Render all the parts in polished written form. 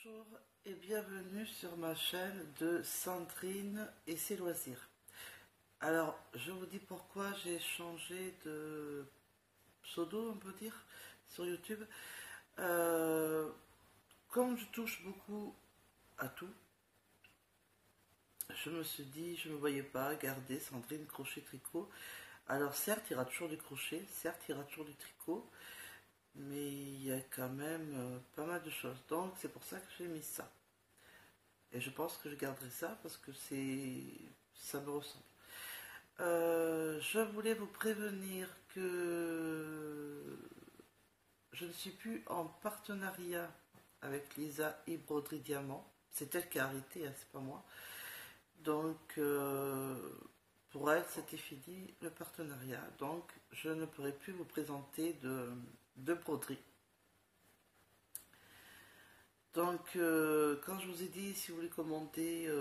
Bonjour et bienvenue sur ma chaîne de Sandrine et ses loisirs. Alors, je vous dis pourquoi j'ai changé de pseudo, on peut dire, sur YouTube. Comme je touche beaucoup à tout, je me suis dit, je ne me voyais pas garder Sandrine crochet tricot. Alors certes, il y aura toujours du crochet, certes, il y aura toujours du tricot, mais il y a quand même pas mal de choses. Donc c'est pour ça que j'ai mis ça. Et je pense que je garderai ça parce que ça me ressemble. Je voulais vous prévenir que je ne suis plus en partenariat avec Lisa et Broderie Diamant. C'est elle qui a arrêté, hein, c'est pas moi. Donc pour elle, c'était fini le partenariat. Donc je ne pourrai plus vous présenter de broderie. Donc, quand je vous ai dit, si vous voulez commander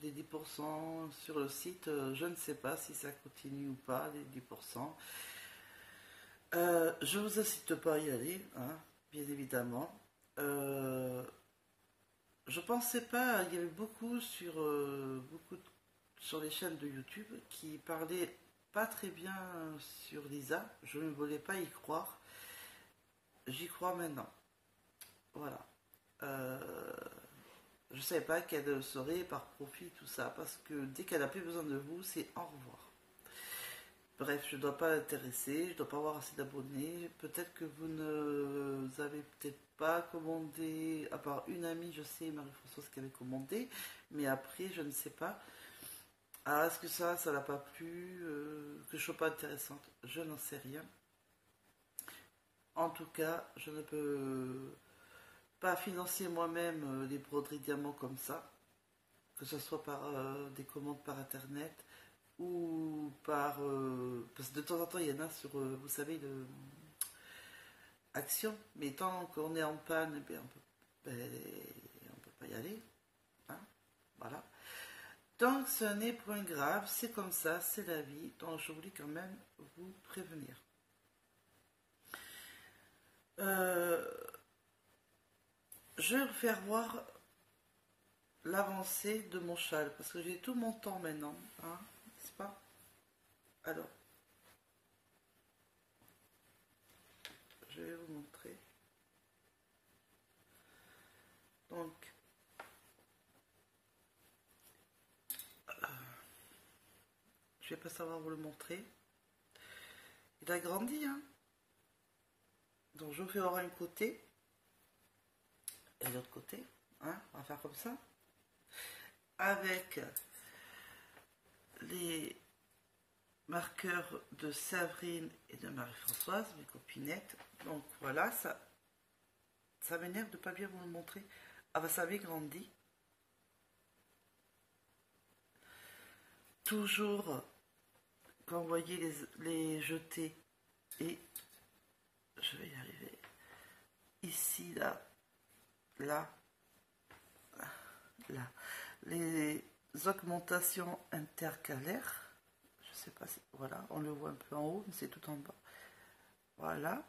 les 10% sur le site, je ne sais pas si ça continue ou pas, les 10%. Je vous incite pas à y aller, hein, bien évidemment. Je pensais pas, il y avait beaucoup sur les chaînes de YouTube qui parlaient pas très bien sur Lisa. Je ne voulais pas y croire. J'y crois maintenant. Voilà. Je ne savais pas qu'elle serait par profit, tout ça, parce que dès qu'elle n'a plus besoin de vous, c'est au revoir. Bref, je ne dois pas l'intéresser, je ne dois pas avoir assez d'abonnés. Peut-être que vous ne avez peut-être pas commandé, à part une amie, je sais, Marie-Françoise qui avait commandé, mais après, je ne sais pas. Alors, est-ce que ça l'a pas plu, que je ne sois pas intéressante? Je n'en sais rien. En tout cas, je ne peux pas financer moi-même les broderies diamants comme ça, que ce soit par des commandes par internet ou par parce que de temps en temps il y en a sur vous savez le Action, mais tant qu'on est en panne, on peut pas y aller, hein, voilà. Donc ce n'est point grave, c'est comme ça, c'est la vie. Donc je voulais quand même vous prévenir. Je vais vous faire voir l'avancée de mon châle, parce que j'ai tout mon temps maintenant, hein, n'est-ce pas? Alors, je vais vous montrer. Donc, je vais pas savoir vous le montrer. Il a grandi, hein. Donc, je vous fais voir un côté et l'autre côté, hein. On va faire comme ça. Avec les marqueurs de Séverine et de Marie-Françoise, mes copinettes. Donc voilà, ça m'énerve de ne pas bien vous le montrer. Ah bah ça avait grandi. Toujours, quand vous voyez les jetés, et je vais y arriver, ici, là, là, les augmentations intercalaires. Je sais pas si, voilà, on le voit un peu en haut, mais c'est tout en bas. Voilà.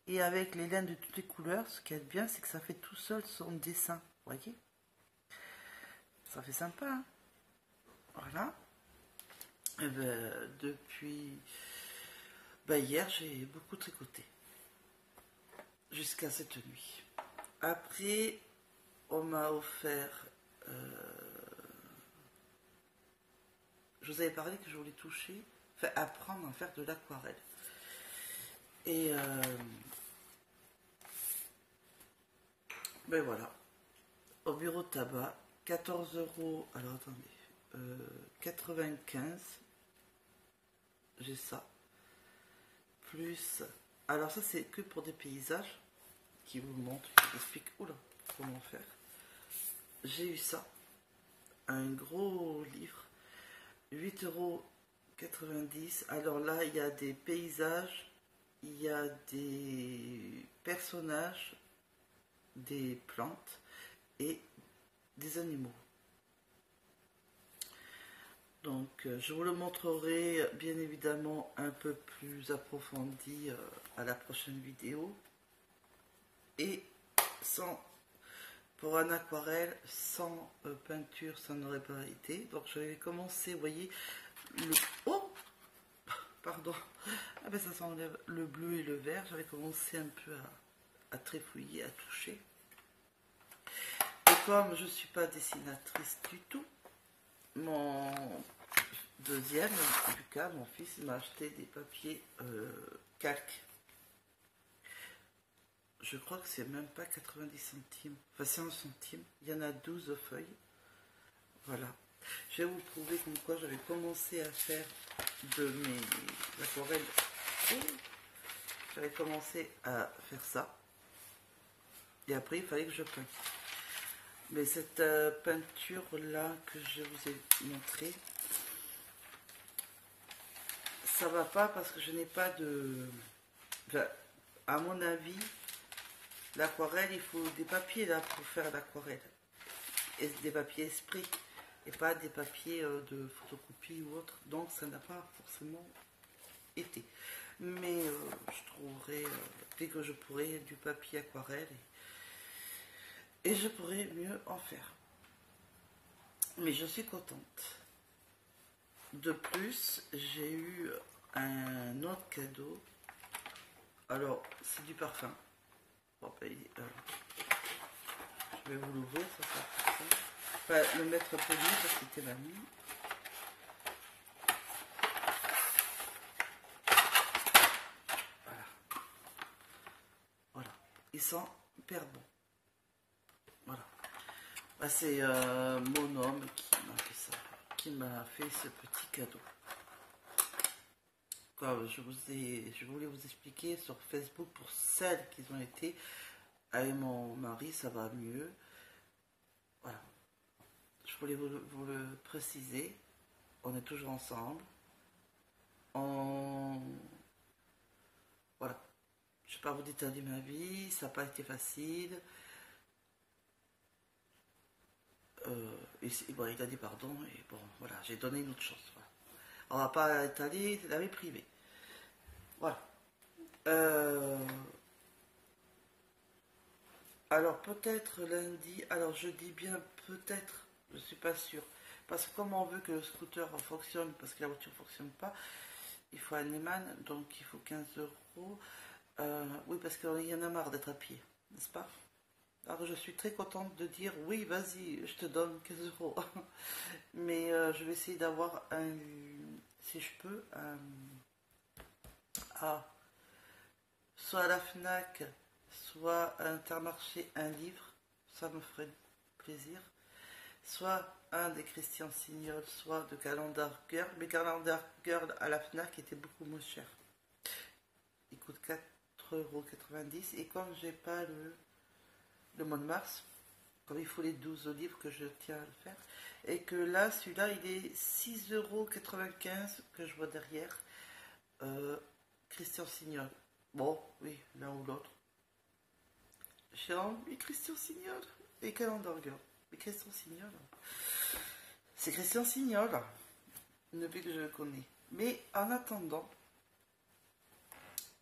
Et avec les laines de toutes les couleurs, ce qui est bien, c'est que ça fait tout seul son dessin. Vous voyez? Ça fait sympa, hein? Voilà. Et ben, depuis hier, j'ai beaucoup tricoté. Jusqu'à cette nuit. Après, on m'a offert... je vous avais parlé que je voulais toucher, enfin apprendre à faire de l'aquarelle. Et ben voilà, au bureau de tabac, 14 €, alors attendez, 95, j'ai ça, plus, alors ça c'est que pour des paysages, qui vous montrent, qui vous expliquent, oula, comment faire. J'ai eu ça, un gros livre, 8,90 €. Alors là, il y a des paysages, il y a des personnages, des plantes et des animaux. Donc, je vous le montrerai bien évidemment un peu plus approfondi à la prochaine vidéo. Et sans Pour un aquarelle, sans peinture, ça n'aurait pas été. Donc je vais commencer, vous voyez, le... Oh, pardon. Ah ben ça s'enlève le bleu et le vert. J'avais commencé un peu à trifouiller, à toucher. Et comme je ne suis pas dessinatrice du tout, mon deuxième, Lucas, mon fils, il m'a acheté des papiers calques. Je crois que c'est même pas 90 centimes, enfin c'est un centime. Il y en a 12 feuilles. Voilà. Je vais vous prouver comme quoi j'avais commencé à faire de mes aquarelles. J'avais commencé à faire ça. Et après, il fallait que je peigne. Mais cette peinture-là que je vous ai montrée, ça va pas parce que je n'ai pas de... Enfin, à mon avis, l'aquarelle, il faut des papiers là pour faire l'aquarelle. Et des papiers esprit. Et pas des papiers de photocopie ou autre. Donc ça n'a pas forcément été. Mais je trouverai, dès que je pourrai, du papier aquarelle. Et je pourrai mieux en faire. Mais je suis contente. De plus, j'ai eu un autre cadeau. Alors, c'est du parfum. Bon, ben, je vais vous l'ouvrir, ça sera plus simple. Enfin, le mettre un peu mieux parce que c'était mamie. Voilà. Voilà. Il sent hyper bon. Voilà. Bah, c'est mon homme qui m'a fait ça, qui m'a fait ce petit cadeau. Comme je voulais vous expliquer sur Facebook pour celles qui ont été avec mon mari, ça va mieux. Voilà. Je voulais vous le préciser. On est toujours ensemble. Voilà. Je ne vais pas vous détailler ma vie, ça n'a pas été facile. Bon, il a dit pardon et bon, voilà, j'ai donné une autre chose. Voilà. On ne va pas étaler la vie privée. Voilà. Alors peut-être lundi, alors je dis bien peut-être, je ne suis pas sûre. Parce que comme on veut que le scooter fonctionne, parce que la voiture ne fonctionne pas, il faut un Neyman, donc il faut 15 euros. Oui, parce qu'il y en a marre d'être à pied, n'est-ce pas? Alors je suis très contente de dire oui, vas-y, je te donne 15 euros. Mais je vais essayer d'avoir un, si je peux, soit à la FNAC, soit à Intermarché, un livre, ça me ferait plaisir. Soit un des Christian Signol, soit de Calendar Girl. Mais Calendar Girl à la FNAC était beaucoup moins cher. Il coûte 4,90 €. Et comme j'ai pas le mois de mars, comme il faut les 12 livres que je tiens à le faire, et que là, celui-là, il est 6,95 € que je vois derrière. Christian Signol. Bon, oui, l'un ou l'autre. J'ai envie Christian Signol et Calendar Girl. Mais Christian Signol, c'est Christian Signol, depuis que je le connais. Mais en attendant,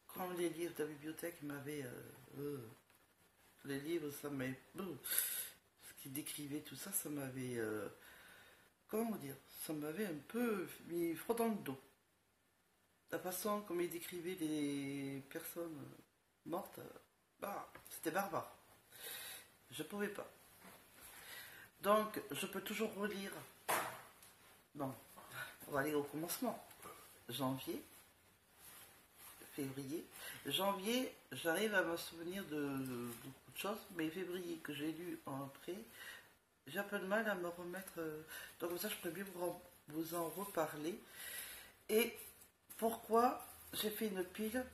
comme les livres de la bibliothèque m'avaient... les livres, ça m'avait... ce qui décrivait tout ça, ça m'avait... comment dire? Ça m'avait un peu mis froid dans le dos. La façon comme il décrivait les personnes mortes, c'était barbare. Je pouvais pas. Donc, je peux toujours relire. Bon, on va aller au commencement. Janvier, février. Janvier, j'arrive à me souvenir de beaucoup de choses, mais février, que j'ai lu en après, j'ai un peu de mal à me remettre. Donc, comme ça, je pourrais bien vous en reparler. Et pourquoi j'ai fait une pile?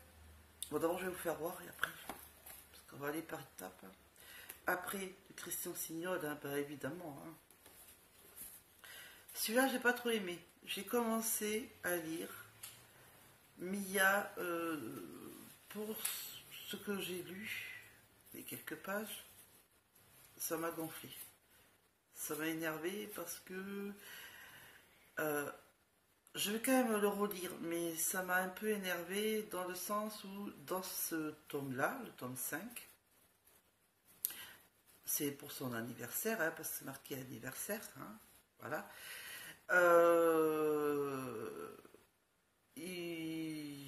Bon, d'abord, je vais vous faire voir et après, parce qu'on va aller par étapes. Après, de Christian Signol, hein, bah, évidemment. Hein. Celui-là, j'ai pas trop aimé. J'ai commencé à lire, mais il y a, pour ce que j'ai lu, les quelques pages, ça m'a gonflé. Ça m'a énervé parce que je vais quand même le relire, mais ça m'a un peu énervé dans le sens où, dans ce tome-là, le tome 5, c'est pour son anniversaire, hein, parce que c'est marqué anniversaire, hein, voilà.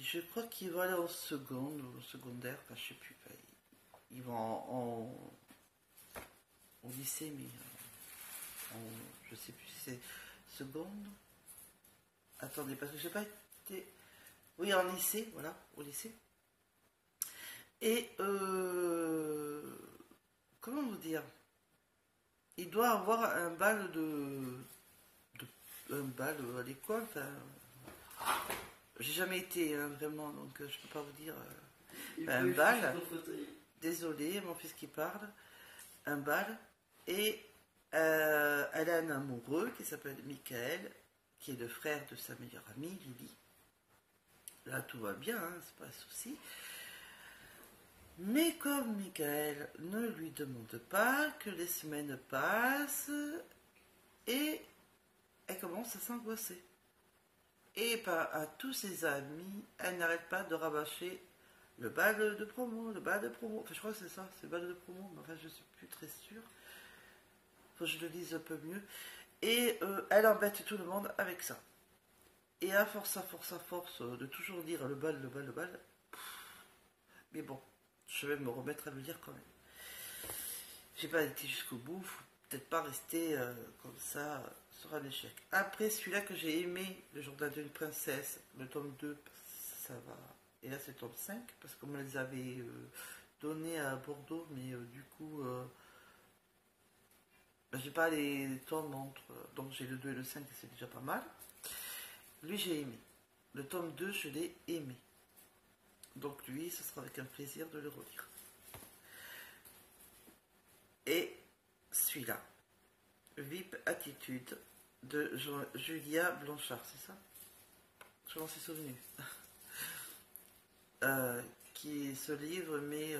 Je crois qu'il va aller en seconde ou secondaire, enfin, je sais plus. Enfin, il va au lycée, mais je sais plus si c'est seconde. Attendez, parce que j'ai pas été. Oui, en lycée, voilà, au lycée. Et comment vous dire? Il doit avoir un bal un bal à l'école. Enfin, j'ai jamais été hein, vraiment, donc je peux pas vous dire. Un bal. Désolé, mon fils qui parle. Un bal. Et elle a un amoureux qui s'appelle Michael, qui est le frère de sa meilleure amie, Lily. Là, tout va bien, hein, c'est pas un souci. Mais comme Michael ne lui demande pas, que les semaines passent et elle commence à s'angoisser. Et à tous ses amis, elle n'arrête pas de rabâcher le bal de promo, le bal de promo. Enfin, je crois que c'est ça, c'est le bal de promo, mais enfin, je suis plus très sûre. Faut que je le lise un peu mieux. Et elle embête tout le monde avec ça. Et à force de toujours dire le bal, le bal, le bal. Mais bon, je vais me remettre à le lire quand même. J'ai pas été jusqu'au bout, faut peut-être pas rester comme ça sur un échec. Après, celui-là que j'ai aimé, Le journal d'une princesse, le tome 2, ça va. Et là, c'est le tome 5, parce qu'on me les avait donnés à Bordeaux, mais du coup, j'ai pas les tomes entre. Donc j'ai le 2 et le 5, et c'est déjà pas mal. Lui, j'ai aimé. Le tome 2, je l'ai aimé. Donc lui, ce sera avec un plaisir de le relire. Et celui-là, VIP Attitude de Julia Blanchard, c'est ça? Je m'en suis souvenu. Qui ce livre, mais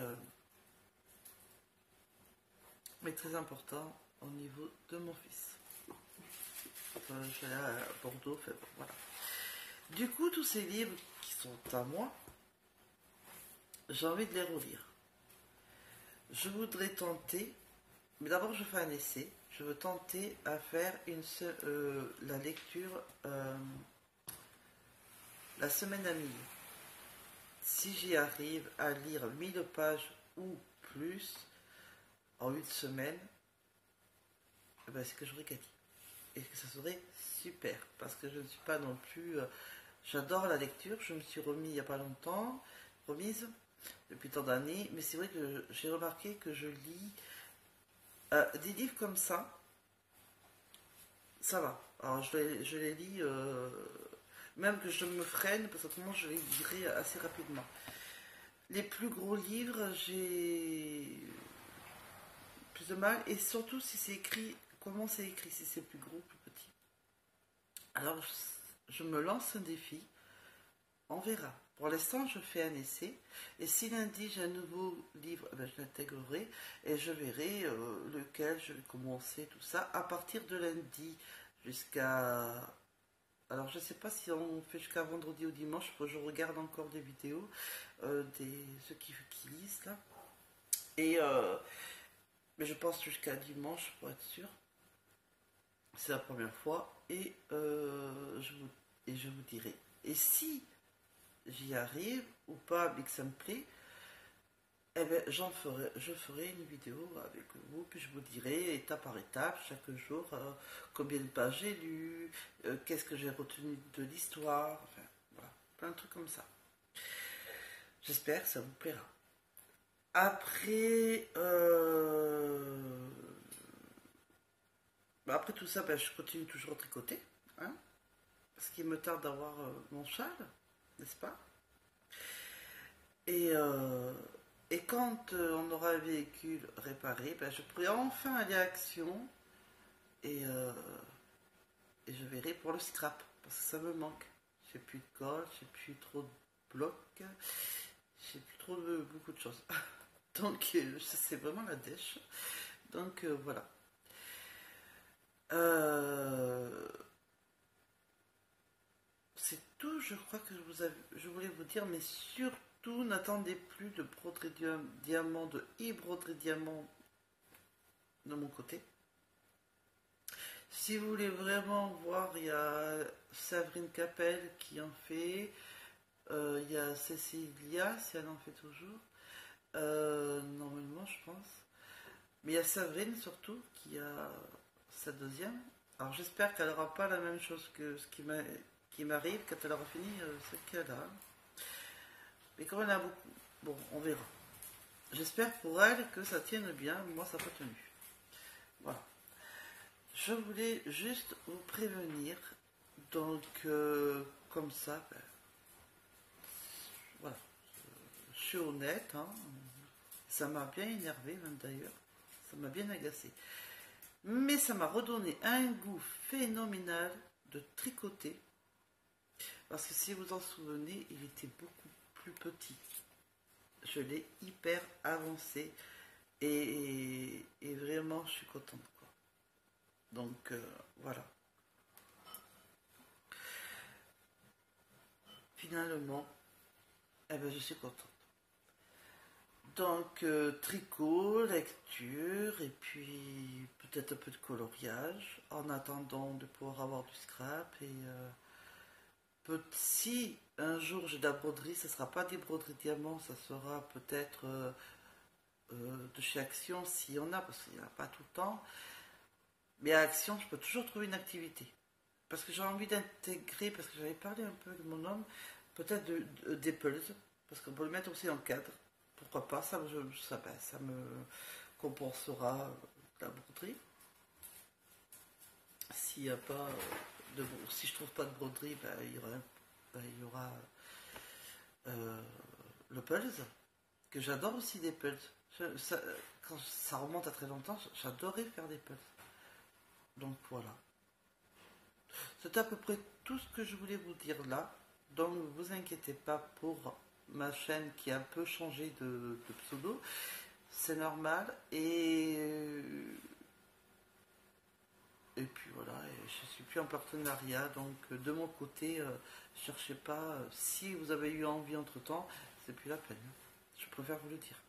très important au niveau de mon fils. Je suis allée à Bordeaux, fait, voilà. Du coup, tous ces livres qui sont à moi, j'ai envie de les relire. Je voudrais tenter, mais d'abord je fais un essai. Je veux tenter à faire la lecture la semaine à midi. Si j'y arrive à lire 1000 pages ou plus en une semaine, eh ben, c'est que j'aurais gagné. Et que ça serait super, parce que je ne suis pas non plus... j'adore la lecture, je me suis remise il n'y a pas longtemps, remise depuis tant d'années, mais c'est vrai que j'ai remarqué que je lis des livres comme ça va. Alors je les lis, même que je me freine, parce que moi je les lirai assez rapidement. Les plus gros livres, j'ai plus de mal, et surtout si c'est écrit, comment c'est écrit, si c'est plus gros ou plus petit. Alors je me lance un défi, on verra. Pour l'instant, je fais un essai, et si lundi j'ai un nouveau livre, ben, je l'intégrerai, et je verrai lequel je vais commencer, tout ça, à partir de lundi jusqu'à... Alors, je ne sais pas si on fait jusqu'à vendredi ou dimanche, je regarde encore des vidéos, ceux qui lisent, là. Et, mais je pense jusqu'à dimanche, pour être sûr. C'est la première fois, et je vous dirai. Et si j'y arrive ou pas, mais que ça me plaît, eh bien, je ferai une vidéo avec vous, puis je vous dirai étape par étape, chaque jour, combien de pages j'ai lu, qu'est-ce que j'ai retenu de l'histoire, enfin, voilà, plein de trucs comme ça. J'espère que ça vous plaira. Après, après tout ça, ben, je continue toujours à tricoter, hein, parce qu'il me tarde d'avoir mon châle, n'est-ce pas? Et quand on aura un véhicule réparé, ben, je pourrai enfin aller à Action et je verrai pour le scrap, parce que ça me manque. J'ai plus de colle, j'ai plus trop de blocs, j'ai plus trop beaucoup de choses. Donc c'est vraiment la dèche. Donc voilà. C'est tout, je crois que je voulais vous dire, mais surtout n'attendez plus de broderie diamant, de e-broderie diamant de mon côté. Si vous voulez vraiment voir, il y a Séverine Capel qui en fait, il y a Cécilia, si elle en fait toujours, normalement je pense. Mais il y a Séverine surtout qui a sa deuxième. Alors j'espère qu'elle n'aura pas la même chose que ce qui m'arrive quand elle aura fini ce qu'elle a. Mais comme elle en a beaucoup, bon, on verra. J'espère pour elle que ça tienne bien, moi ça n'a pas tenu. Voilà. Je voulais juste vous prévenir, donc comme ça, ben, voilà, je suis honnête, hein, ça m'a bien énervé même d'ailleurs, ça m'a bien agacé. Mais ça m'a redonné un goût phénoménal de tricoter, parce que si vous en souvenez, il était beaucoup plus petit. Je l'ai hyper avancé et vraiment je suis contente. Donc voilà. Finalement, eh ben, je suis contente. Donc tricot, lecture et puis peut-être un peu de coloriage en attendant de pouvoir avoir du scrap et si un jour j'ai de la broderie, ce ne sera pas des broderies diamants, ça sera peut-être de chez Action s'il y en a parce qu'il n'y en a pas tout le temps. Mais à Action, je peux toujours trouver une activité. Parce que j'ai envie d'intégrer, parce que j'avais parlé un peu de mon homme, peut-être des pulses, parce qu'on peut le mettre aussi en cadre. Pourquoi pas, ça me compensera la broderie. S'il y a pas si je trouve pas de broderie, ben, il y aura le pulse, que j'adore aussi des pulses. Quand ça remonte à très longtemps, j'adorais faire des pulses. Donc voilà. C'est à peu près tout ce que je voulais vous dire là. Donc ne vous inquiétez pas pour ma chaîne qui a un peu changé de pseudo. C'est normal. Et puis voilà, je ne suis plus en partenariat. Donc de mon côté, cherchez pas. Si vous avez eu envie entre temps, c'est plus la peine. Je préfère vous le dire.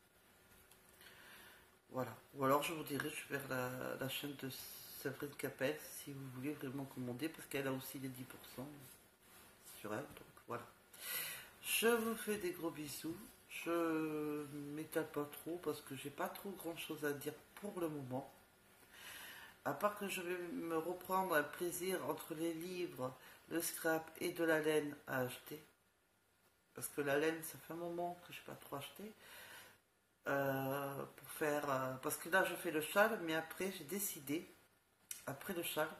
Voilà. Ou alors je vous dirai, je vais vers la chaîne de Séverine Capel si vous voulez vraiment commander parce qu'elle a aussi les 10% sur elle. Donc voilà. Je vous fais des gros bisous. Je m'étale pas trop parce que j'ai pas trop grand chose à dire pour le moment. À part que je vais me reprendre un plaisir entre les livres, le scrap et de la laine à acheter. Parce que la laine, ça fait un moment que je n'ai pas trop acheté. Pour faire. Parce que là, je fais le châle, mais après, j'ai décidé, après le châle,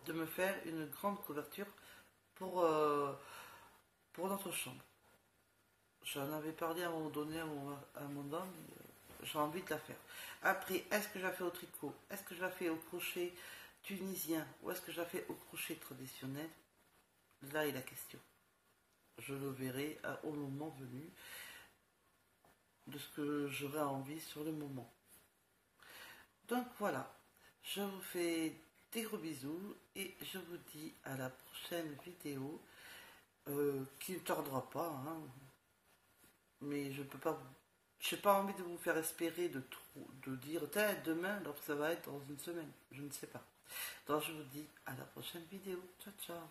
de me faire une grande couverture pour notre chambre. J'en avais parlé à un moment donné à mon homme, j'ai envie de la faire. Après, est-ce que je la fais au tricot? Est-ce que je la fais au crochet tunisien? Ou est-ce que je la fais au crochet traditionnel? Là est la question. Je le verrai au moment venu de ce que j'aurai envie sur le moment. Donc voilà, je vous fais des gros bisous et je vous dis à la prochaine vidéo qui ne tardera pas, hein, mais je peux pas, j'ai pas envie de vous faire espérer de dire demain alors que ça va être dans une semaine, je ne sais pas. Donc je vous dis à la prochaine vidéo, ciao ciao.